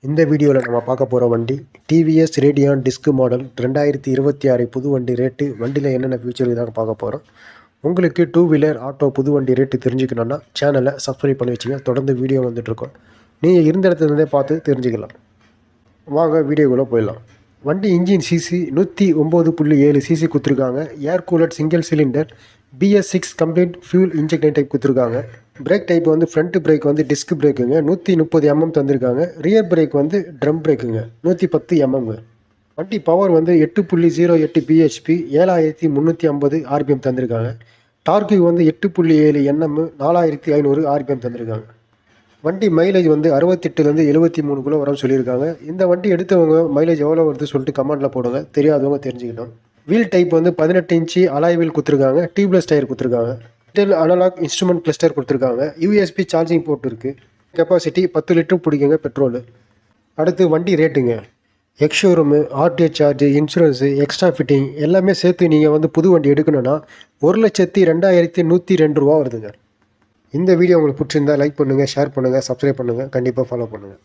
இந்த வீடியோவில் நம்ம பார்க்க போகிற வண்டி டிவிஎஸ் ரேடியான் டிஸ்க் மாடல் 2026 புது வண்டி ரேட்டு. வண்டியில் என்னென்ன ஃபியூச்சர் இதாக பார்க்க போகிறோம். உங்களுக்கு டூ வீலர் ஆட்டோ புது வண்டி ரேட்டு தெரிஞ்சுக்கணுன்னா சேனலை சப்ஸ்கிரைப் பண்ணி வச்சுங்க. தொடர்ந்து வீடியோ வந்துட்டுருக்கோம், நீங்கள் இருந்த இடத்துலேருந்தே பார்த்து தெரிஞ்சுக்கலாம். வாங்க வீடியோக்குள்ளே போயிடலாம். வண்டி இன்ஜின் சிசி 109.7 சிசி கொடுத்துருக்காங்க. Air cooler single cylinder BS6 complete fuel injection type கொடுத்துருக்காங்க. பிரேக் டைப் வந்து ஃப்ரண்ட் பிரேக் வந்து டிஸ்க் பிரேக்குங்க, 130 mm தந்திருக்காங்க. ரியர் பிரேக் வந்து ட்ரம் பிரேக்குங்க, 110 mm. வண்டி பவர் வந்து 8.08 bhp, 7350 RPM தந்திருக்காங்க. டார்க்கு வந்து 8.7 Nm, 4500 RPM தந்திருக்காங்க. வண்டி மைலேஜ் வந்து 68லேருந்து 73 கிலோ வரும் சொல்லியிருக்காங்க. இந்த வண்டி எடுத்தவங்க மைலேஜ் எவ்வளோ வருது சொல்லிட்டு கமெண்ட்டில் போடுங்க, தெரியாதவங்க தெரிஞ்சுக்கிட்டோம். வீல் டைப் வந்து 18 இன்ச்சு அலாய் வீல் கொடுத்துருக்காங்க. டியூப்லெஸ் டயர் கொடுத்துருக்காங்க. டிஜிட்டல் அனலாக் இன்ஸ்ட்ருமெண்ட் கிளஸ்டர் கொடுத்துருக்காங்க. USB சார்ஜிங் போர்ட் இருக்குது. கெப்பாசிட்டி 10 லிட்டர் பிடிக்குங்க பெட்ரோலு. அடுத்து வண்டி ரேட்டுங்க. எக்ஸ்ஷோரூமு, RTA charge, insurance, extra fitting எல்லாமே சேர்த்து நீங்கள் வந்து புது வண்டி எடுக்கணுன்னா 1,02,102 ரூபா வருதுங்க. இந்த வீடியோ உங்களுக்கு பிடிச்சிருந்தா லைக் பண்ணுங்கள், ஷேர் பண்ணுங்கள், சப்ஸ்கிரைப் பண்ணுங்கள், கண்டிப்பாக ஃபாலோ பண்ணுங்கள்.